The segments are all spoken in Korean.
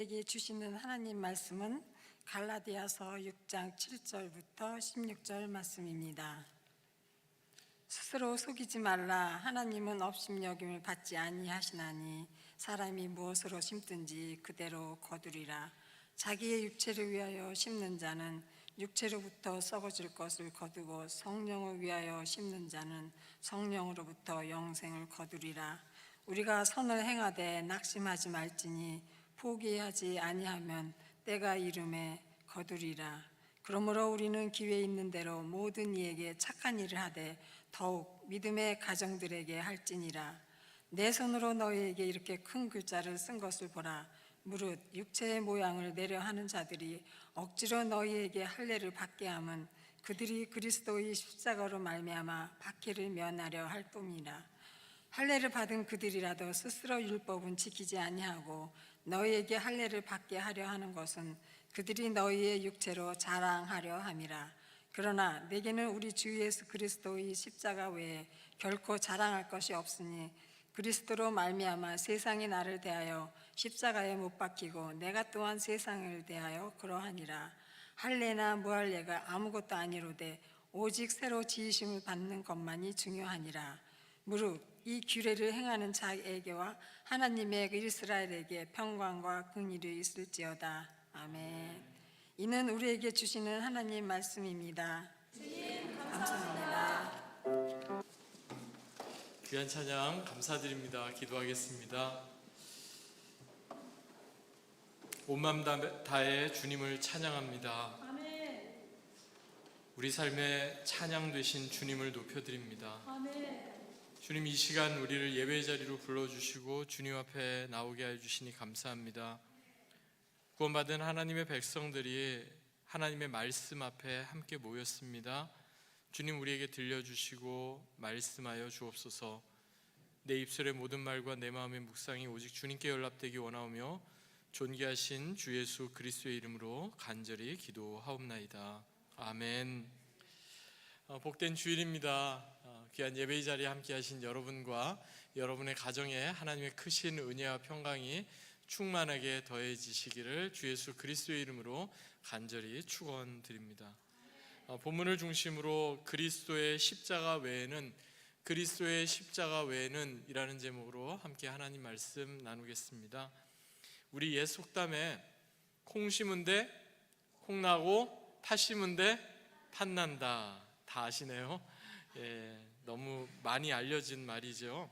우리에게 주시는 하나님 말씀은 갈라디아서 6장 7절부터 16절 말씀입니다. 스스로 속이지 말라. 하나님은 업신여김을 받지 아니하시나니 사람이 무엇으로 심든지 그대로 거두리라. 자기의 육체를 위하여 심는 자는 육체로부터 썩어질 것을 거두고 성령을 위하여 심는 자는 성령으로부터 영생을 거두리라. 우리가 선을 행하되 낙심하지 말지니 포기하지 아니하면 때가 이름에 거두리라. 그러므로 우리는 기회 있는 대로 모든 이에게 착한 일을 하되 더욱 믿음의 가정들에게 할지니라. 내 손으로 너희에게 이렇게 큰 글자를 쓴 것을 보라. 무릇 육체의 모양을 내려 하는 자들이 억지로 너희에게 할례를 받게 함은 그들이 그리스도의 십자가로 말미암아 박해를 면하려 할 뿐이라. 할례를 받은 그들이라도 스스로 율법은 지키지 아니하고 너희에게 할례를 받게 하려 하는 것은 그들이 너희의 육체로 자랑하려 함이라. 그러나 내게는 우리 주 예수 그리스도의 십자가 외에 결코 자랑할 것이 없으니 그리스도로 말미암아 세상이 나를 대하여 십자가에 못 박히고 내가 또한 세상을 대하여 그러하니라. 할례나 무할례가 아무것도 아니로되 오직 새로 지으심을 받는 것만이 중요하니라. 무릇 이 규례를 행하는 자에게와 하나님의 이스라엘에게 평강과 긍휼이 있을지어다. 아멘. 이는 우리에게 주시는 하나님 말씀입니다. 감사합니다. 귀한 찬양 감사드립니다. 기도하겠습니다. 온 마음 다해 주님을 찬양합니다. 우리 삶의 찬양 되신 주님을 높여드립니다. 주님, 이 시간 우리를 예배 자리로 불러주시고 주님 앞에 나오게 해주시니 감사합니다. 구원받은 하나님의 백성들이 하나님의 말씀 앞에 함께 모였습니다. 주님, 우리에게 들려주시고 말씀하여 주옵소서. 내 입술의 모든 말과 내 마음의 묵상이 오직 주님께 연락되기 원하오며 존귀하신 주 예수 그리스도의 이름으로 간절히 기도하옵나이다. 아멘. 복된 주일입니다. 귀한 예배의 자리에 함께 하신 여러분과 여러분의 가정에 하나님의 크신 은혜와 평강이 충만하게 더해지시기를 주 예수 그리스도의 이름으로 간절히 축원드립니다. 본문을 중심으로 그리스도의 십자가 외에는 이라는 제목으로 함께 하나님 말씀 나누겠습니다. 우리 옛 속담에 콩 심은데 콩 나고 팥 심은데 팥 난다. 다 아시네요. 너무 많이 알려진 말이죠.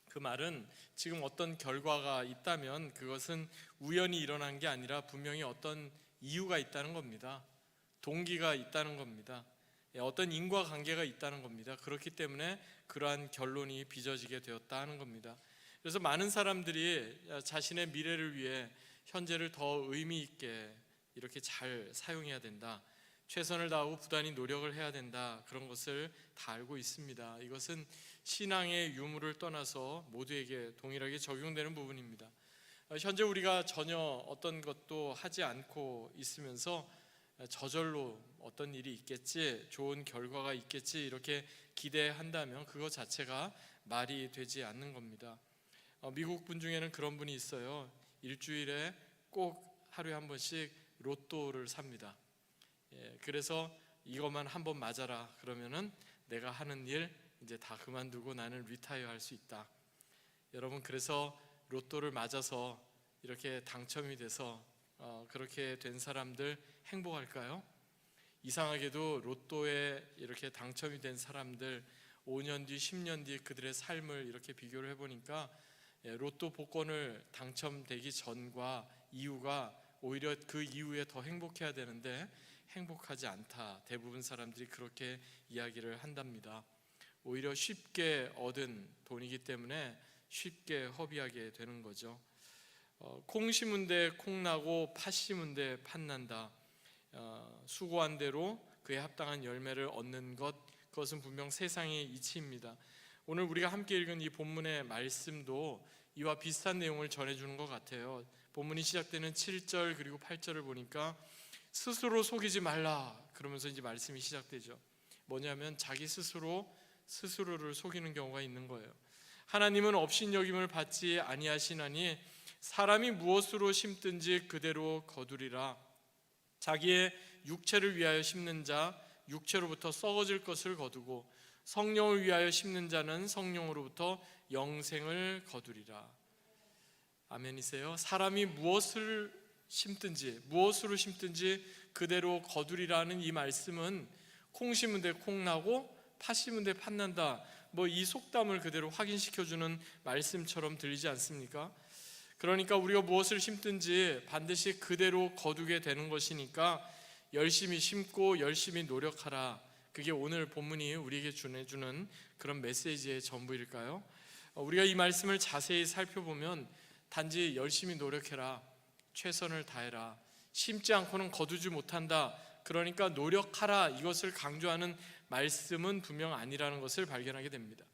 그 말은 지금 어떤 결과가 있다면 그것은 우연히 일어난 게 아니라 분명히 어떤 이유가 있다는 겁니다. 동기가 있다는 겁니다. 어떤 인과관계가 있다는 겁니다. 그렇기 때문에 그러한 결론이 빚어지게 되었다 하는 겁니다. 그래서 많은 사람들이 자신의 미래를 위해 현재를 더 의미 있게 이렇게 잘 사용해야 된다, 최선을 다하고 부단히 노력을 해야 된다, 그런 것을 다 알고 있습니다. 이것은 신앙의 유무를 떠나서 모두에게 동일하게 적용되는 부분입니다. 현재 우리가 전혀 어떤 것도 하지 않고 있으면서 저절로 어떤 일이 있겠지, 좋은 결과가 있겠지 이렇게 기대한다면 그것 자체가 말이 되지 않는 겁니다. 미국 분 중에는 그런 분이 있어요. 일주일에 꼭 하루에 한 번씩 로또를 삽니다. 그래서 이것만 한 번 맞아라 그러면은 내가 하는 일 이제 다 그만두고 나는 리타이어 할 수 있다. 여러분, 그래서 로또를 맞아서 이렇게 당첨이 돼서 그렇게 된 사람들 행복할까요? 이상하게도 로또에 이렇게 당첨이 된 사람들 5년 뒤, 10년 뒤 그들의 삶을 이렇게 비교를 해보니까 로또 복권을 당첨되기 전과 이후가 오히려 그 이후에 더 행복해야 되는데 행복하지 않다. 대부분 사람들이 그렇게 이야기를 한답니다. 오히려 쉽게 얻은 돈이기 때문에 쉽게 허비하게 되는 거죠. 콩 심은 데 콩 나고 팥 심은 데 팥 난다. 수고한 대로 그에 합당한 열매를 얻는 것, 그것은 분명 세상의 이치입니다. 오늘 우리가 함께 읽은 이 본문의 말씀도 이와 비슷한 내용을 전해주는 것 같아요. 본문이 시작되는 7절 그리고 8절을 보니까 스스로 속이지 말라 그러면서 이제 말씀이 시작되죠. 뭐냐면 자기 스스로를 속이는 경우가 있는 거예요. 하나님은 업신여김을 받지 아니하시나니 사람이 무엇으로 심든지 그대로 거두리라. 자기의 육체를 위하여 심는 자 육체로부터 썩어질 것을 거두고 성령을 위하여 심는 자는 성령으로부터 영생을 거두리라. 아멘이세요? 사람이 무엇을 심든지 무엇으로 심든지 그대로 거두리라는 이 말씀은 콩 심은 데 콩 나고 팥 심은 데 팥 난다, 이 속담을 그대로 확인시켜주는 말씀처럼 들리지 않습니까? 그러니까 우리가 무엇을 심든지 반드시 그대로 거두게 되는 것이니까 열심히 심고 열심히 노력하라. 그게 오늘 본문이 우리에게 전해주는 그런 메시지의 전부일까요? 우리가 이 말씀을 자세히 살펴보면 단지 열심히 노력해라, 최선을 다해라, 심지 않고는 거두지 못한다, 그러니까 노력하라, 이것을 강조하는 말씀은 분명 아니라는 것을 발견하게 됩니다.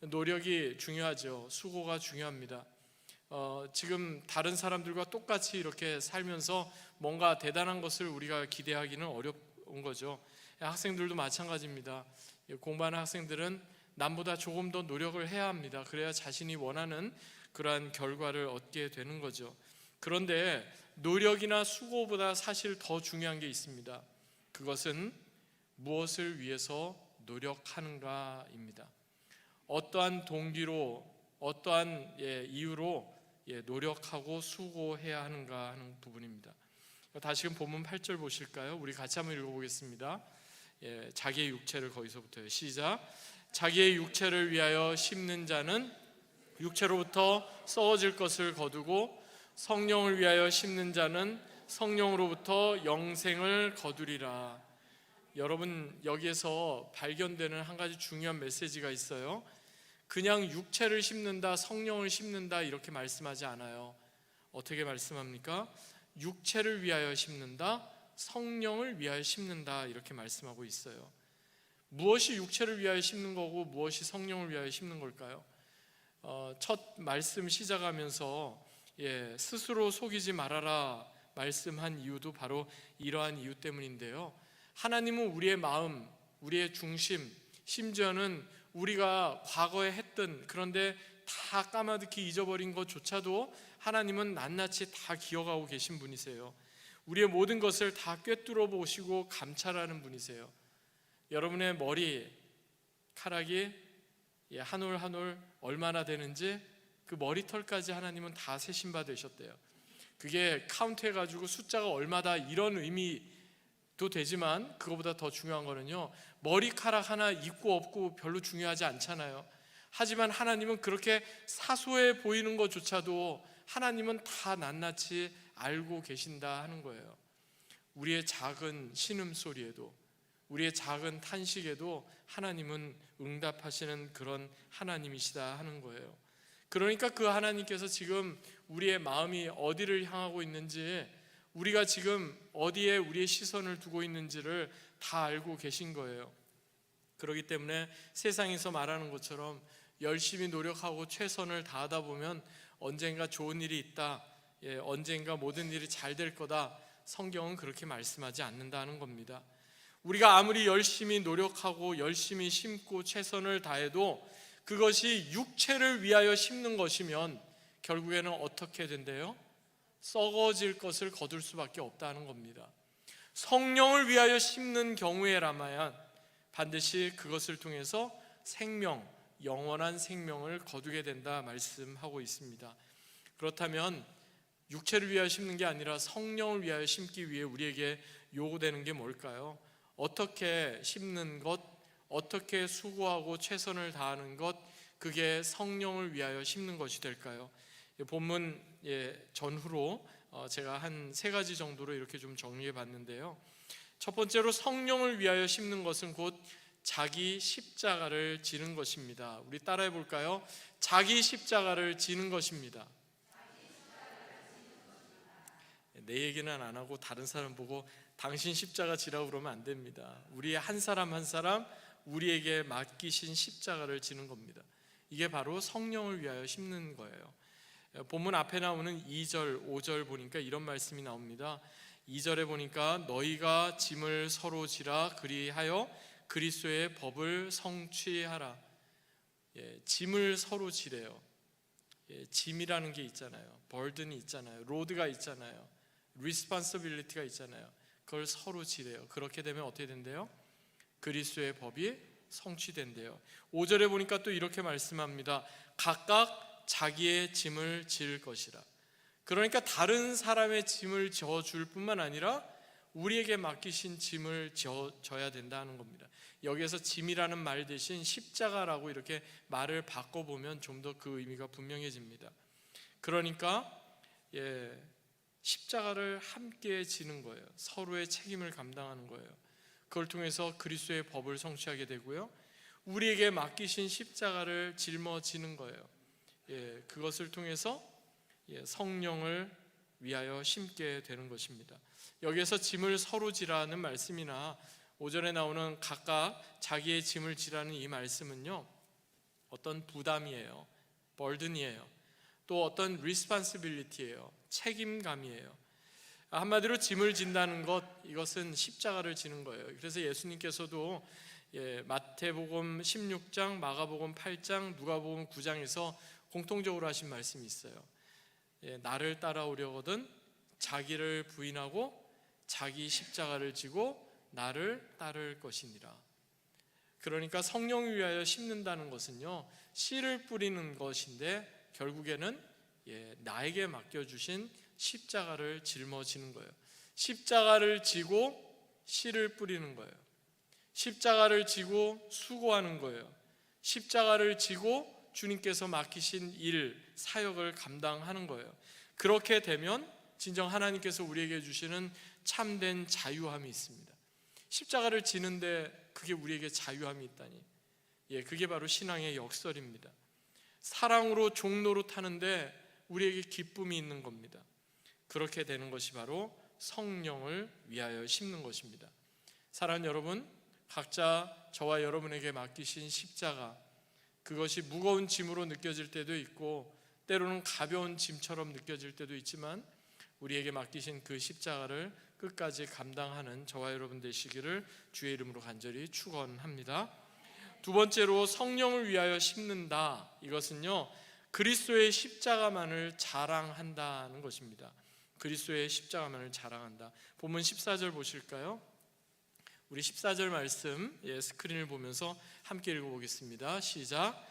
노력이 중요하죠. 수고가 중요합니다. 지금 다른 사람들과 똑같이 이렇게 살면서 뭔가 대단한 것을 우리가 기대하기는 어려운 거죠. 학생들도 마찬가지입니다. 공부하는 학생들은 남보다 조금 더 노력을 해야 합니다. 그래야 자신이 원하는 그러한 결과를 얻게 되는 거죠. 그런데 노력이나 수고보다 사실 더 중요한 게 있습니다. 그것은 무엇을 위해서 노력하는가입니다. 어떠한 동기로, 어떠한 이유로 노력하고 수고해야 하는가 하는 부분입니다. 다시금 본문 8절 보실까요? 우리 같이 한번 읽어보겠습니다. 자기의 육체를, 거기서부터요. 시작. 자기의 육체를 위하여 심는 자는 육체로부터 썩어질 것을 거두고 성령을 위하여 심는 자는 성령으로부터 영생을 거두리라. 여러분, 여기에서 발견되는 한 가지 중요한 메시지가 있어요. 그냥 육체를 심는다, 성령을 심는다 이렇게 말씀하지 않아요. 어떻게 말씀합니까? 육체를 위하여 심는다, 성령을 위하여 심는다 이렇게 말씀하고 있어요. 무엇이 육체를 위하여 심는 거고 무엇이 성령을 위하여 심는 걸까요? 첫 말씀 시작하면서 스스로 속이지 말아라 말씀한 이유도 바로 이러한 이유 때문인데요. 하나님은 우리의 마음, 우리의 중심, 심지어는 우리가 과거에 했던, 그런데 다 까마득히 잊어버린 것조차도 하나님은 낱낱이 다 기억하고 계신 분이세요. 우리의 모든 것을 다 꿰뚫어 보시고 감찰하는 분이세요. 여러분의 머리카락이 한 올 한 올 얼마나 되는지 그 머리털까지 하나님은 다 세신 바 되셨대요. 그게 카운트해가지고 숫자가 얼마다 이런 의미도 되지만 그거보다 더 중요한 거는요, 머리카락 하나 있고 없고 별로 중요하지 않잖아요. 하지만 하나님은 그렇게 사소해 보이는 것조차도 하나님은 다 낱낱이 알고 계신다 하는 거예요. 우리의 작은 신음소리에도, 우리의 작은 탄식에도 하나님은 응답하시는 그런 하나님이시다 하는 거예요. 그러니까 그 하나님께서 지금 우리의 마음이 어디를 향하고 있는지, 우리가 지금 어디에 우리의 시선을 두고 있는지를 다 알고 계신 거예요. 그렇기 때문에 세상에서 말하는 것처럼 열심히 노력하고 최선을 다하다 보면 언젠가 좋은 일이 있다, 언젠가 모든 일이 잘 될 거다, 성경은 그렇게 말씀하지 않는다는 겁니다. 우리가 아무리 열심히 노력하고 열심히 심고 최선을 다해도 그것이 육체를 위하여 심는 것이면 결국에는 어떻게 된대요? 썩어질 것을 거둘 수밖에 없다는 겁니다. 성령을 위하여 심는 경우에라마야 반드시 그것을 통해서 생명, 영원한 생명을 거두게 된다 말씀하고 있습니다. 그렇다면 육체를 위하여 심는 게 아니라 성령을 위하여 심기 위해 우리에게 요구되는 게 뭘까요? 어떻게 심는 것, 어떻게 수고하고 최선을 다하는 것, 그게 성령을 위하여 심는 것이 될까요? 본문 전후로 제가 한 3가지 정도로 이렇게 좀 정리해 봤는데요. 첫 번째로 성령을 위하여 심는 것은 곧 자기 십자가를 지는 것입니다. 우리 따라해 볼까요? 자기 십자가를 지는 것입니다. 내 얘기는 안 하고 다른 사람 보고 당신 십자가 지라고 그러면 안 됩니다. 우리 한 사람 한 사람 우리에게 맡기신 십자가를 지는 겁니다. 이게 바로 성령을 위하여 심는 거예요. 본문 앞에 나오는 2절, 5절 보니까 이런 말씀이 나옵니다. 2절에 보니까 너희가 짐을 서로 지라 그리하여 그리스도의 법을 성취하라. 짐을 서로 지래요. 짐이라는 게 있잖아요. burden이 있잖아요. 로드가 있잖아요. responsibility가 있잖아요. 그걸 서로 지래요. 그렇게 되면 어떻게 된대요? 그리스도의 법이 성취된대요. 5절에 보니까 또 이렇게 말씀합니다. 각각 자기의 짐을 질 것이라. 그러니까 다른 사람의 짐을 져줄 뿐만 아니라 우리에게 맡기신 짐을 져야 된다는 겁니다. 여기에서 짐이라는 말 대신 십자가라고 이렇게 말을 바꿔보면 좀 더 그 의미가 분명해집니다. 그러니까 십자가를 함께 지는 거예요. 서로의 책임을 감당하는 거예요. 그걸 통해서 그리스도의 법을 성취하게 되고요, 우리에게 맡기신 십자가를 짊어지는 거예요. 그것을 통해서 성령을 위하여 심게 되는 것입니다. 여기에서 짐을 서로 지라는 말씀이나 5절에 나오는 각각 자기의 짐을 지라는 이 말씀은요, 어떤 부담이에요. burden이에요. 또 어떤 responsibility예요. 책임감이에요. 한마디로 짐을 진다는 것, 이것은 십자가를 지는 거예요. 그래서 예수님께서도 마태복음 16장, 마가복음 8장, 누가복음 9장에서 공통적으로 하신 말씀이 있어요. 나를 따라오려거든 자기를 부인하고 자기 십자가를 지고 나를 따를 것이니라. 그러니까 성령을 위하여 심는다는 것은요, 씨를 뿌리는 것인데 결국에는 나에게 맡겨주신 십자가를 짊어지는 거예요. 십자가를 지고 씨를 뿌리는 거예요. 십자가를 지고 수고하는 거예요. 십자가를 지고 주님께서 맡기신 일, 사역을 감당하는 거예요. 그렇게 되면 진정 하나님께서 우리에게 주시는 참된 자유함이 있습니다. 십자가를 지는데 그게 우리에게 자유함이 있다니, 그게 바로 신앙의 역설입니다. 사랑으로 종로로 타는데 우리에게 기쁨이 있는 겁니다. 그렇게 되는 것이 바로 성령을 위하여 심는 것입니다. 사랑하는 여러분, 각자 저와 여러분에게 맡기신 십자가, 그것이 무거운 짐으로 느껴질 때도 있고 때로는 가벼운 짐처럼 느껴질 때도 있지만, 우리에게 맡기신 그 십자가를 끝까지 감당하는 저와 여러분 되시기를 주의 이름으로 간절히 축원합니다. 두 번째로 성령을 위하여 심는다, 이것은요, 그리스도의 십자가만을 자랑한다는 것입니다. 그리스도의 십자가만을 자랑한다. 본문 14절 보실까요? 우리 14절 말씀 스크린을 보면서 함께 읽어보겠습니다. 시작.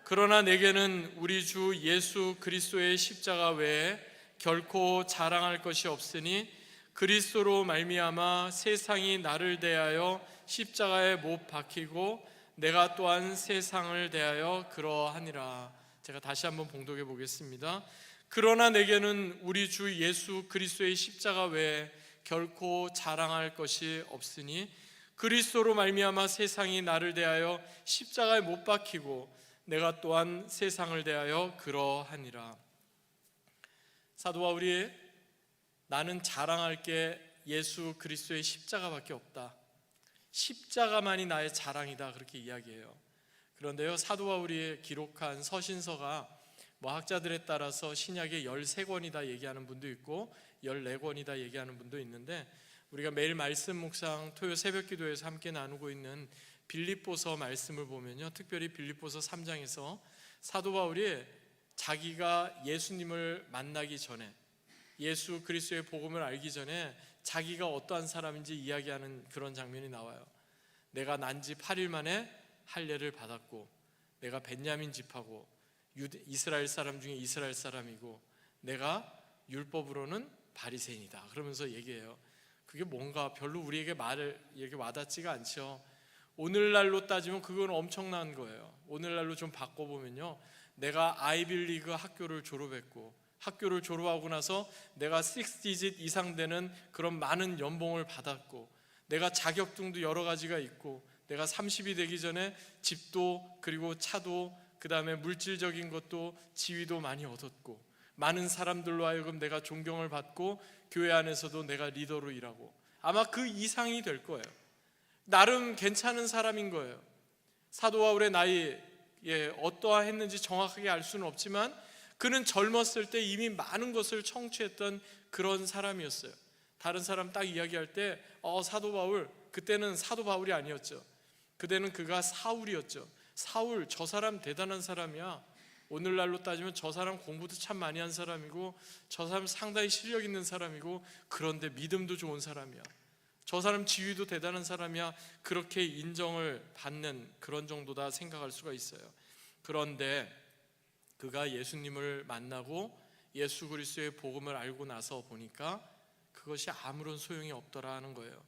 그러나 내게는 우리 주 예수 그리스도의 십자가 외에 결코 자랑할 것이 없으니 그리스도로 말미암아 세상이 나를 대하여 십자가에 못 박히고 내가 또한 세상을 대하여 그러하니라. 제가 다시 한번 봉독해 보겠습니다. 그러나 내게는 우리 주 예수 그리스도의 십자가 외에 결코 자랑할 것이 없으니 그리스도로 말미암아 세상이 나를 대하여 십자가에 못 박히고 내가 또한 세상을 대하여 그러하니라. 사도 바울이 나는 자랑할 게 예수 그리스도의 십자가밖에 없다, 십자가만이 나의 자랑이다, 그렇게 이야기해요. 그런데요, 사도 바울이 기록한 서신서가 학자들에 따라서 신약의 13권이다 얘기하는 분도 있고 14권이다 얘기하는 분도 있는데, 우리가 매일 말씀 묵상 토요 새벽 기도에서 함께 나누고 있는 빌립보서 말씀을 보면요, 특별히 빌립보서 3장에서 사도 바울이 자기가 예수님을 만나기 전에, 예수 그리스도의 복음을 알기 전에 자기가 어떠한 사람인지 이야기하는 그런 장면이 나와요. 내가 난 지 8일 만에 할례를 받았고, 내가 벤야민 집하고 이스라엘 사람 중에 이스라엘 사람이고, 내가 율법으로는 바리새인이다, 그러면서 얘기해요. 그게 뭔가 별로 우리에게 말을 이렇게 와닿지가 않죠. 오늘날로 따지면 그건 엄청난 거예요. 오늘날로 좀 바꿔보면요, 내가 아이빌리그 학교를 졸업했고, 학교를 졸업하고 나서 내가 6디짓 이상 되는 그런 많은 연봉을 받았고, 내가 자격증도 여러 가지가 있고, 내가 30이 되기 전에 집도 그리고 차도 그 다음에 물질적인 것도 지위도 많이 얻었고, 많은 사람들로 하여금 내가 존경을 받고 교회 안에서도 내가 리더로 일하고, 아마 그 이상이 될 거예요. 나름 괜찮은 사람인 거예요. 사도 바울의 나이 어떠했는지 정확하게 알 수는 없지만 그는 젊었을 때 이미 많은 것을 청취했던 그런 사람이었어요. 다른 사람 딱 이야기할 때 사도 바울, 그때는 사도 바울이 아니었죠. 그때는 그가 사울이었죠. 사울, 저 사람 대단한 사람이야. 오늘날로 따지면 저 사람 공부도 참 많이 한 사람이고 저 사람 상당히 실력 있는 사람이고 그런데 믿음도 좋은 사람이야. 저 사람 지위도 대단한 사람이야. 그렇게 인정을 받는 그런 정도다 생각할 수가 있어요. 그런데 그가 예수님을 만나고 예수 그리스도의 복음을 알고 나서 보니까 그것이 아무런 소용이 없더라 하는 거예요.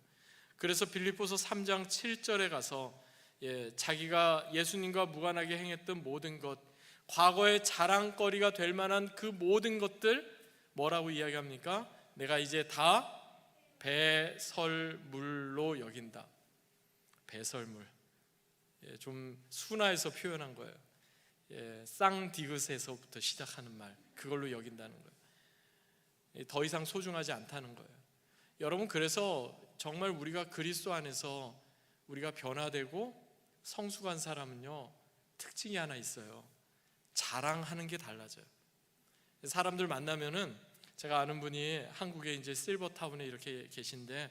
그래서 빌립보서 3장 7절에 가서 자기가 예수님과 무관하게 행했던 모든 것, 과거의 자랑거리가 될 만한 그 모든 것들 뭐라고 이야기합니까? 내가 이제 다 배설물로 여긴다. 배설물, 좀 순화해서 표현한 거예요. 쌍디귿에서부터 시작하는 말, 그걸로 여긴다는 거예요. 더 이상 소중하지 않다는 거예요. 여러분, 그래서 정말 우리가 그리스도 안에서 우리가 변화되고 성숙한 사람은요, 특징이 하나 있어요. 자랑하는 게 달라져요. 사람들 만나면은, 제가 아는 분이 한국에 이제 실버타운에 이렇게 계신데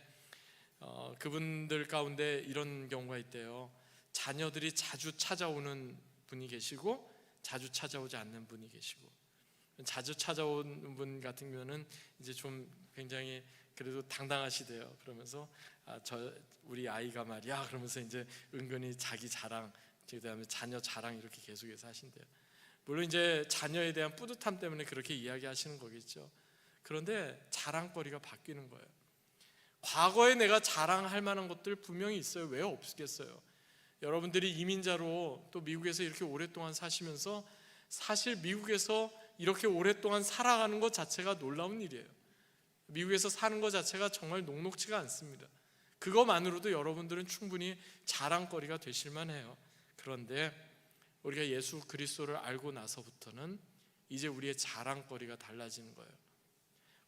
그분들 가운데 이런 경우가 있대요. 자녀들이 자주 찾아오는 분이 계시고 자주 찾아오지 않는 분이 계시고, 자주 찾아오는 분 같은 경우는 이제 좀 굉장히 그래도 당당하시대요. 그러면서 우리 아이가 말이야 그러면서 이제 은근히 자기 자랑, 그다음에 자녀 자랑 이렇게 계속해서 하신대요. 물론 이제 자녀에 대한 뿌듯함 때문에 그렇게 이야기하시는 거겠죠. 그런데 자랑거리가 바뀌는 거예요. 과거에 내가 자랑할 만한 것들 분명히 있어요. 왜 없겠어요? 여러분들이 이민자로 또 미국에서 이렇게 오랫동안 사시면서 사실 미국에서 이렇게 오랫동안 살아가는 것 자체가 놀라운 일이에요. 미국에서 사는 것 자체가 정말 녹록지가 않습니다. 그것만으로도 여러분들은 충분히 자랑거리가 되실 만해요. 그런데 우리가 예수 그리스도를 알고 나서부터는 이제 우리의 자랑거리가 달라지는 거예요.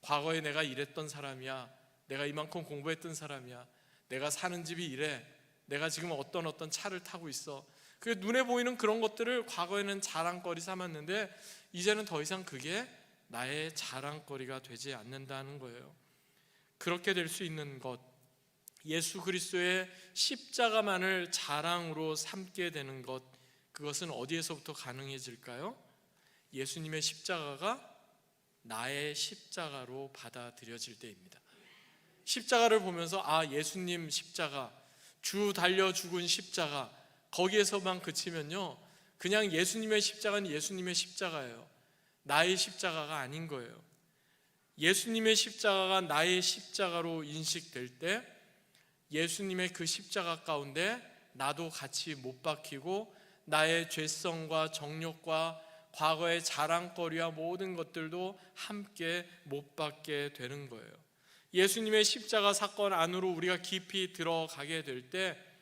과거에 내가 이랬던 사람이야, 내가 이만큼 공부했던 사람이야, 내가 사는 집이 이래, 내가 지금 어떤 차를 타고 있어, 그 눈에 보이는 그런 것들을 과거에는 자랑거리 삼았는데 이제는 더 이상 그게 나의 자랑거리가 되지 않는다는 거예요. 그렇게 될 수 있는 것, 예수 그리스도의 십자가만을 자랑으로 삼게 되는 것, 그것은 어디에서부터 가능해질까요? 예수님의 십자가가 나의 십자가로 받아들여질 때입니다. 십자가를 보면서 예수님 십자가, 주 달려 죽은 십자가, 거기에서만 그치면요, 그냥 예수님의 십자가는 예수님의 십자가예요. 나의 십자가가 아닌 거예요. 예수님의 십자가가 나의 십자가로 인식될 때 예수님의 그 십자가 가운데 나도 같이 못 박히고 나의 죄성과 정욕과 과거의 자랑거리와 모든 것들도 함께 못 박게 되는 거예요. 예수님의 십자가 사건 안으로 우리가 깊이 들어가게 될 때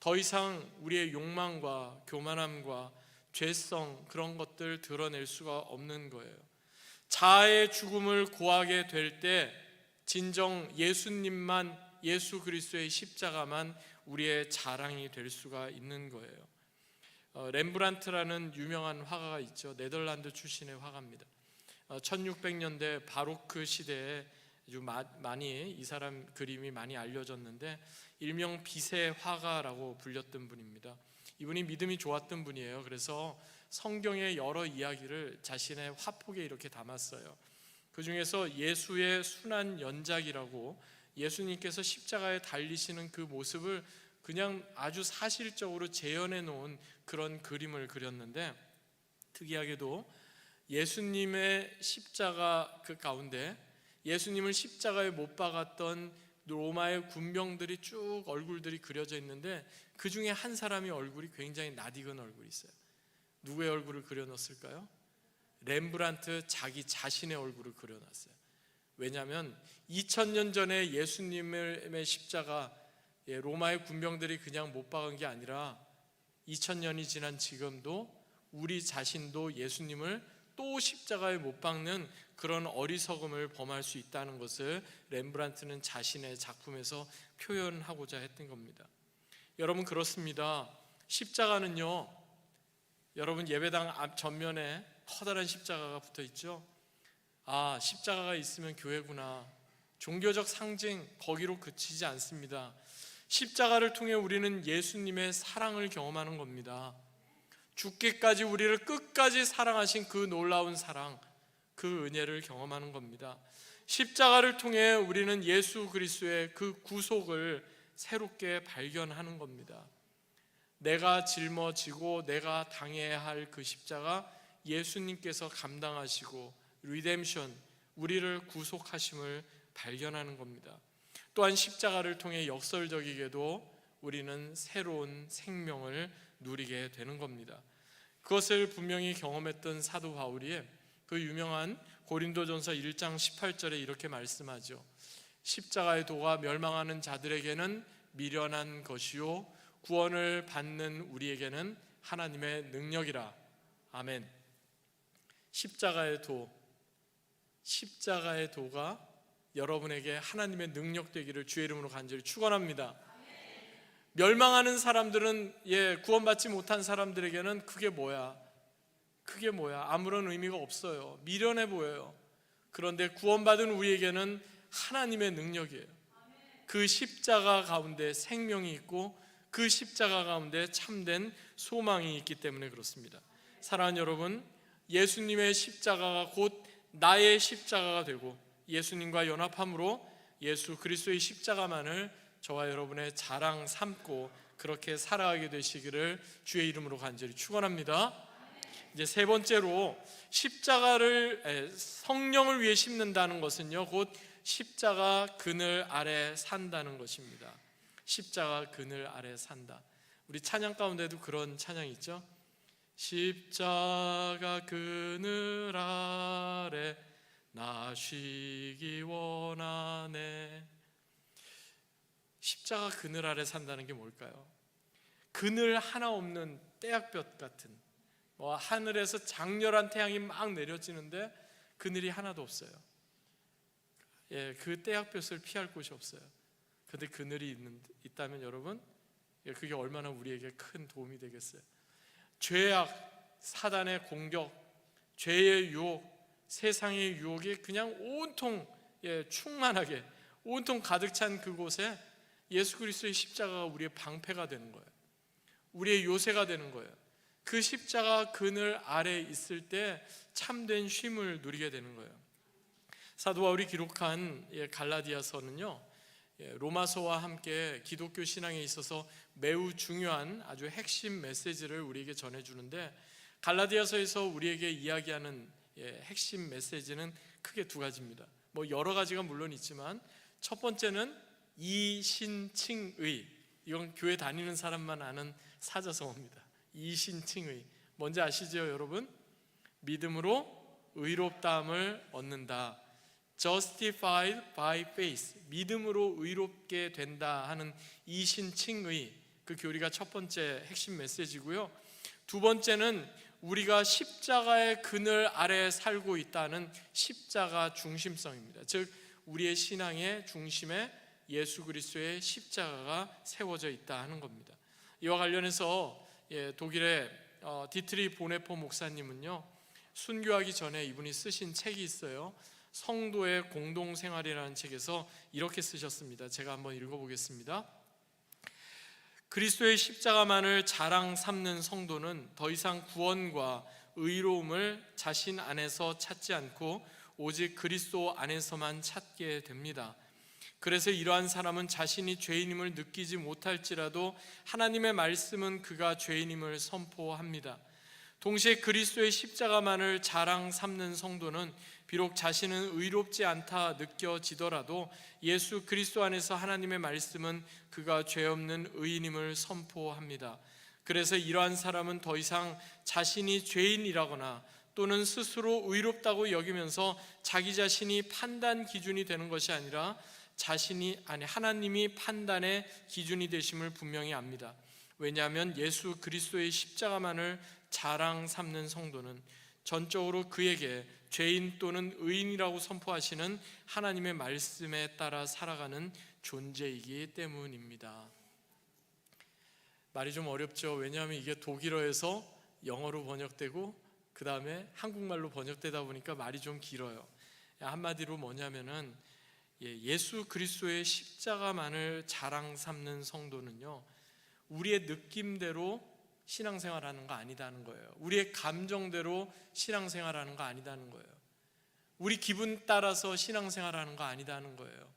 더 이상 우리의 욕망과 교만함과 죄성, 그런 것들 드러낼 수가 없는 거예요. 자아의 죽음을 구하게 될 때 진정 예수님만, 예수 그리스도의 십자가만 우리의 자랑이 될 수가 있는 거예요. 렘브란트라는 유명한 화가가 있죠. 네덜란드 출신의 화가입니다. 1600년대 바로크 시대에 아주 많이 이 사람 그림이 많이 알려졌는데 일명 빛의 화가라고 불렸던 분입니다. 이분이 믿음이 좋았던 분이에요. 그래서 성경의 여러 이야기를 자신의 화폭에 이렇게 담았어요. 그 중에서 예수의 순환 연작이라고, 예수님께서 십자가에 달리시는 그 모습을 그냥 아주 사실적으로 재현해 놓은 그런 그림을 그렸는데, 특이하게도 예수님의 십자가 그 가운데 예수님을 십자가에 못 박았던 로마의 군병들이 쭉 얼굴들이 그려져 있는데 그 중에 한 사람이 얼굴이 굉장히 낯익은 얼굴이 있어요. 누구의 얼굴을 그려놨을까요? 렘브란트 자기 자신의 얼굴을 그려놨어요. 왜냐하면 2000년 전에 예수님의 십자가, 로마의 군병들이 그냥 못 박은 게 아니라 2000년이 지난 지금도 우리 자신도 예수님을 또 십자가에 못 박는 그런 어리석음을 범할 수 있다는 것을 렘브란트는 자신의 작품에서 표현하고자 했던 겁니다. 여러분, 그렇습니다. 십자가는요, 여러분 예배당 앞 전면에 커다란 십자가가 붙어 있죠. 십자가가 있으면 교회구나. 종교적 상징, 거기로 그치지 않습니다. 십자가를 통해 우리는 예수님의 사랑을 경험하는 겁니다. 죽기까지 우리를 끝까지 사랑하신 그 놀라운 사랑, 그 은혜를 경험하는 겁니다. 십자가를 통해 우리는 예수 그리스도의 그 구속을 새롭게 발견하는 겁니다. 내가 짊어지고 내가 당해야 할 그 십자가 예수님께서 감당하시고 리뎀션, 우리를 구속하심을 발견하는 겁니다. 또한 십자가를 통해 역설적이게도 우리는 새로운 생명을 누리게 되는 겁니다. 그것을 분명히 경험했던 사도 바울이 그 유명한 고린도전서 1장 18절에 이렇게 말씀하죠. 십자가의 도가 멸망하는 자들에게는 미련한 것이요 구원을 받는 우리에게는 하나님의 능력이라. 아멘. 십자가의 도가 여러분에게 하나님의 능력 되기를 주의 이름으로 간절히 축원합니다. 멸망하는 사람들은, 구원받지 못한 사람들에게는 그게 뭐야? 아무런 의미가 없어요. 미련해 보여요. 그런데 구원받은 우리에게는 하나님의 능력이에요. 그 십자가 가운데 생명이 있고 그 십자가 가운데 참된 소망이 있기 때문에 그렇습니다. 사랑하는 여러분, 예수님의 십자가가 곧 나의 십자가가 되고 예수님과 연합함으로 예수 그리스도의 십자가만을 저와 여러분의 자랑 삼고 그렇게 살아가게 되시기를 주의 이름으로 간절히 축원합니다. 이제 세 번째로 성령을 위해 심는다는 것은요, 곧 십자가 그늘 아래 산다는 것입니다. 십자가 그늘 아래 산다. 우리 찬양 가운데도 그런 찬양이 있죠. 십자가 그늘 아래 나 쉬기 원하네. 십자가 그늘 아래 산다는 게 뭘까요? 그늘 하나 없는 떼약볕 같은, 하늘에서 장렬한 태양이 막 내려지는데 그늘이 하나도 없어요. 그 떼약볕을 피할 곳이 없어요. 그런데 그늘이 있다면 여러분, 그게 얼마나 우리에게 큰 도움이 되겠어요. 죄악, 사단의 공격, 죄의 유혹, 세상의 유혹이 그냥 온통 충만하게 온통 가득 찬 그곳에 예수 그리스도의 십자가가 우리의 방패가 되는 거예요. 우리의 요새가 되는 거예요. 그 십자가 그늘 아래 있을 때 참된 쉼을 누리게 되는 거예요. 사도 바울이 기록한 갈라디아서는요, 로마서와 함께 기독교 신앙에 있어서 매우 중요한 아주 핵심 메시지를 우리에게 전해주는데, 갈라디아서에서 우리에게 이야기하는 핵심 메시지는 크게 두 가지입니다. 여러 가지가 물론 있지만 첫 번째는 이신칭의, 이건 교회 다니는 사람만 아는 사자성어입니다. 이신칭의, 뭔지 아시죠 여러분? 믿음으로 의롭다함을 얻는다. Justified by faith, 믿음으로 의롭게 된다 하는 이신칭의, 그 교리가 첫 번째 핵심 메시지고요. 두 번째는 우리가 십자가의 그늘 아래 살고 있다는 십자가 중심성입니다. 즉 우리의 신앙의 중심에 예수 그리스도의 십자가가 세워져 있다 하는 겁니다. 이와 관련해서 독일의 디트리 보네포 목사님은요, 순교하기 전에 이분이 쓰신 책이 있어요. 성도의 공동생활이라는 책에서 이렇게 쓰셨습니다. 제가 한번 읽어보겠습니다. 그리스도의 십자가만을 자랑 삼는 성도는 더 이상 구원과 의로움을 자신 안에서 찾지 않고 오직 그리스도 안에서만 찾게 됩니다. 그래서 이러한 사람은 자신이 죄인임을 느끼지 못할지라도 하나님의 말씀은 그가 죄인임을 선포합니다. 동시에 그리스도의 십자가만을 자랑 삼는 성도는 비록 자신은 의롭지 않다 느껴지더라도 예수 그리스도 안에서 하나님의 말씀은 그가 죄 없는 의인임을 선포합니다. 그래서 이러한 사람은 더 이상 자신이 죄인이라거나 또는 스스로 의롭다고 여기면서 자기 자신이 판단 기준이 되는 것이 아니라 하나님이 판단의 기준이 되심을 분명히 압니다. 왜냐하면 예수 그리스도의 십자가만을 자랑 삼는 성도는 전적으로 그에게 죄인 또는 의인이라고 선포하시는 하나님의 말씀에 따라 살아가는 존재이기 때문입니다. 말이 좀 어렵죠. 왜냐하면 이게 독일어에서 영어로 번역되고 그 다음에 한국말로 번역되다 보니까 말이 좀 길어요. 한마디로 뭐냐면은 예수 그리스도의 십자가만을 자랑 삼는 성도는요, 우리의 느낌대로 신앙생활하는 거 아니다는 거예요. 우리의 감정대로 신앙생활하는 거 아니다는 거예요. 우리 기분 따라서 신앙생활하는 거 아니다는 거예요.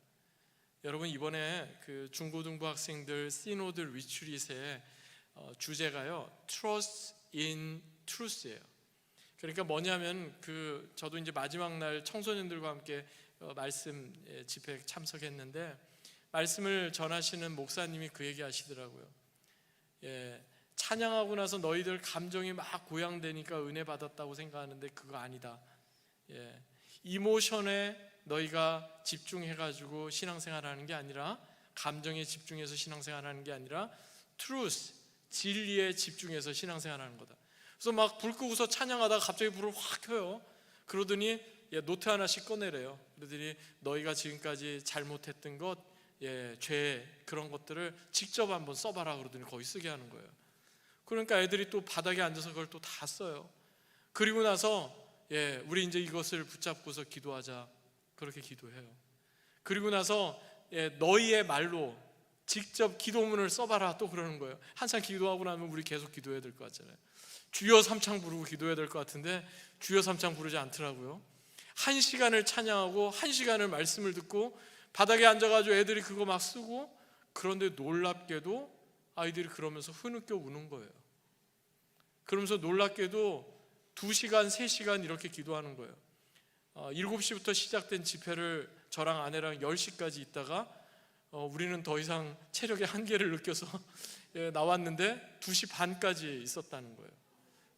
여러분, 이번에 그 중고등부 학생들 시노드 리트릿의 주제가요, Trust in Truth예요. 그러니까 뭐냐면 저도 이제 마지막 날 청소년들과 함께 말씀 집회에 참석했는데 말씀을 전하시는 목사님이 그 얘기 하시더라고요. 찬양하고 나서 너희들 감정이 막 고양되니까 은혜 받았다고 생각하는데 그거 아니다. 이모션에 너희가 집중해가지고 신앙생활하는 게 아니라, 감정에 집중해서 신앙생활하는 게 아니라 truth, 진리에 집중해서 신앙생활하는 거다. 그래서 막 불 끄고서 찬양하다가 갑자기 불을 확 켜요. 그러더니 노트 하나씩 꺼내래요. 그러더니 너희가 지금까지 잘못했던 것, 죄, 그런 것들을 직접 한번 써봐라. 그러더니 거기 쓰게 하는 거예요. 그러니까 애들이 또 바닥에 앉아서 그걸 또 다 써요. 그리고 나서 우리 이제 이것을 붙잡고서 기도하자. 그렇게 기도해요. 그리고 나서 너희의 말로 직접 기도문을 써봐라. 또 그러는 거예요. 한참 기도하고 나면 우리 계속 기도해야 될 것 같잖아요. 주여 삼창 부르고 기도해야 될 것 같은데 주여 삼창 부르지 않더라고요. 1시간을 찬양하고 1시간을 말씀을 듣고 바닥에 앉아가지고 애들이 그거 막 쓰고, 그런데 놀랍게도 아이들이 그러면서 흐느껴 우는 거예요. 그러면서 놀랍게도 2시간, 3시간 이렇게 기도하는 거예요. 7시부터 시작된 집회를 저랑 아내랑 10시까지 있다가 우리는 더 이상 체력의 한계를 느껴서 나왔는데 2시 반까지 있었다는 거예요.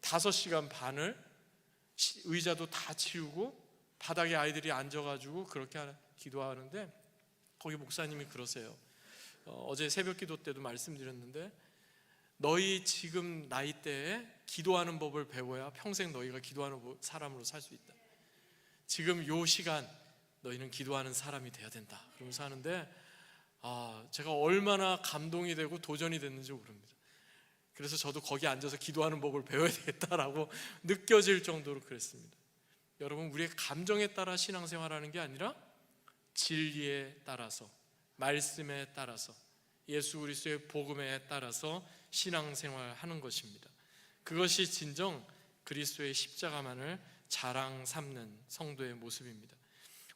5시간 반을 의자도 다 치우고 바닥에 아이들이 앉아가지고 그렇게 기도하는데, 거기 목사님이 그러세요. 어제 새벽 기도 때도 말씀드렸는데, 너희 지금 나이대에 기도하는 법을 배워야 평생 너희가 기도하는 사람으로 살 수 있다. 지금 요 시간 너희는 기도하는 사람이 돼야 된다. 그러면서 하는데 제가 얼마나 감동이 되고 도전이 됐는지 모릅니다. 그래서 저도 거기 앉아서 기도하는 법을 배워야 되겠다라고 느껴질 정도로 그랬습니다. 여러분, 우리의 감정에 따라 신앙생활하는 게 아니라 진리에 따라서, 말씀에 따라서, 예수 그리스도의 복음에 따라서 신앙생활하는 것입니다. 그것이 진정 그리스도의 십자가만을 자랑 삼는 성도의 모습입니다.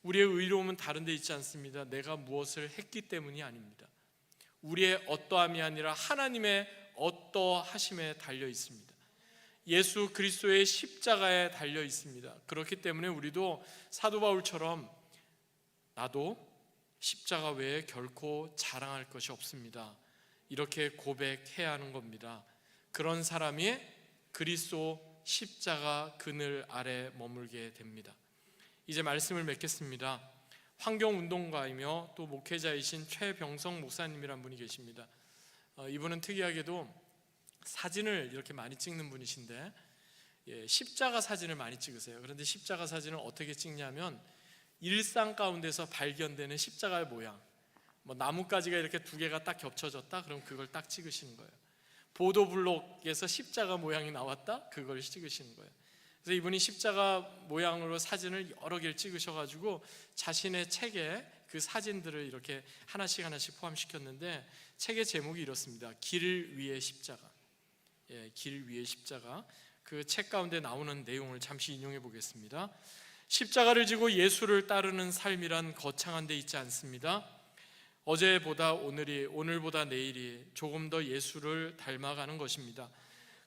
우리의 의로움은 다른 데 있지 않습니다. 내가 무엇을 했기 때문이 아닙니다. 우리의 어떠함이 아니라 하나님의 어떠하심에 달려 있습니다. 예수 그리스도의 십자가에 달려 있습니다. 그렇기 때문에 우리도 사도 바울처럼 나도 십자가 외에 결코 자랑할 것이 없습니다, 이렇게 고백해야 하는 겁니다. 그런 사람이 그리스도 십자가 그늘 아래 머물게 됩니다. 이제 말씀을 맺겠습니다. 환경운동가이며 또 목회자이신 최병성 목사님이란 분이 계십니다. 이분은 특이하게도 사진을 이렇게 많이 찍는 분이신데 십자가 사진을 많이 찍으세요. 그런데 십자가 사진을 어떻게 찍냐면 일상 가운데서 발견되는 십자가의 모양, 나뭇가지가 이렇게 2개가 딱 겹쳐졌다, 그럼 그걸 딱 찍으시는 거예요. 보도블록에서 십자가 모양이 나왔다, 그걸 찍으시는 거예요. 그래서 이분이 십자가 모양으로 사진을 여러 개를 찍으셔가지고 자신의 책에 그 사진들을 이렇게 하나씩 포함시켰는데, 책의 제목이 이렇습니다. 길 위의 십자가. 길 위의 십자가. 그 책 가운데 나오는 내용을 잠시 인용해 보겠습니다. 십자가를 지고 예수를 따르는 삶이란 거창한 데 있지 않습니다. 어제보다 오늘이, 오늘보다 내일이 조금 더 예수를 닮아가는 것입니다.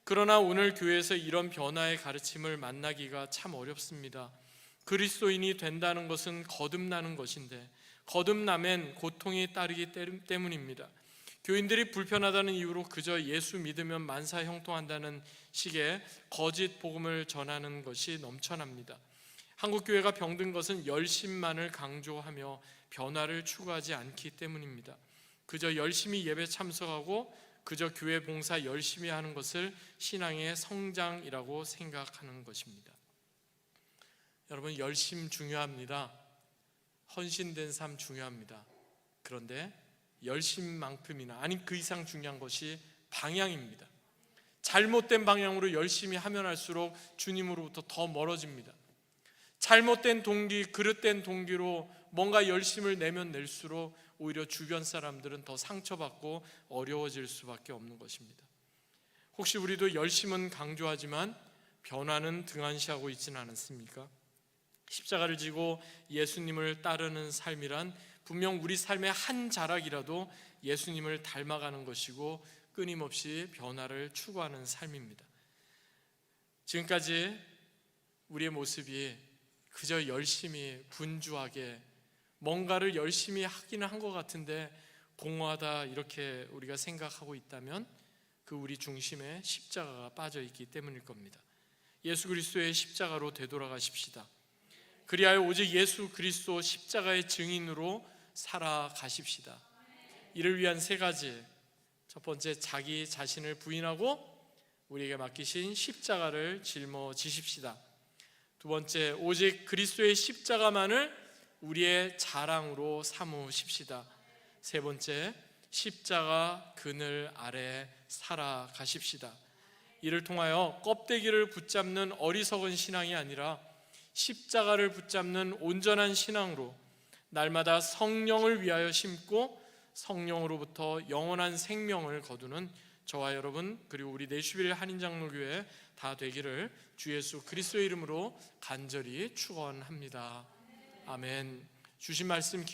그러나 오늘 교회에서 이런 변화의 가르침을 만나기가 참 어렵습니다. 그리스도인이 된다는 것은 거듭나는 것인데 거듭나면 고통이 따르기 때문입니다. 교인들이 불편하다는 이유로 그저 예수 믿으면 만사 형통한다는 식의 거짓 복음을 전하는 것이 넘쳐납니다. 한국교회가 병든 것은 열심만을 강조하며 변화를 추구하지 않기 때문입니다. 그저 열심히 예배 참석하고 그저 교회 봉사 열심히 하는 것을 신앙의 성장이라고 생각하는 것입니다. 여러분, 열심 중요합니다. 헌신된 삶 중요합니다. 그런데 열심만큼이나 아니 그 이상 중요한 것이 방향입니다. 잘못된 방향으로 열심히 하면 할수록 주님으로부터 더 멀어집니다. 잘못된 동기, 그릇된 동기로 뭔가 열심을 내면 낼수록 오히려 주변 사람들은 더 상처받고 어려워질 수밖에 없는 것입니다. 혹시 우리도 열심은 강조하지만 변화는 등한시하고 있지는 않습니까? 십자가를 지고 예수님을 따르는 삶이란 분명 우리 삶의 한 자락이라도 예수님을 닮아가는 것이고 끊임없이 변화를 추구하는 삶입니다. 지금까지 우리의 모습이 그저 열심히 분주하게 뭔가를 열심히 하기는 한 것 같은데 공허하다 이렇게 우리가 생각하고 있다면 그 우리 중심에 십자가가 빠져 있기 때문일 겁니다. 예수 그리스도의 십자가로 되돌아가십시다. 그리하여 오직 예수 그리스도 십자가의 증인으로 살아가십시다. 이를 위한 세 가지, 첫 번째, 자기 자신을 부인하고 우리에게 맡기신 십자가를 짊어지십시다. 두 번째, 오직 그리스도의 십자가만을 우리의 자랑으로 삼으십시다. 세 번째, 십자가 그늘 아래 살아가십시다. 이를 통하여 껍데기를 붙잡는 어리석은 신앙이 아니라 십자가를 붙잡는 온전한 신앙으로 날마다 성령을 위하여 심고 성령으로부터 영원한 생명을 거두는 저와 여러분 그리고 우리 내슈빌 한인장로교회 다 되기를 주 예수 그리스도의 이름으로 간절히 축원합니다. 아멘. 주신 말씀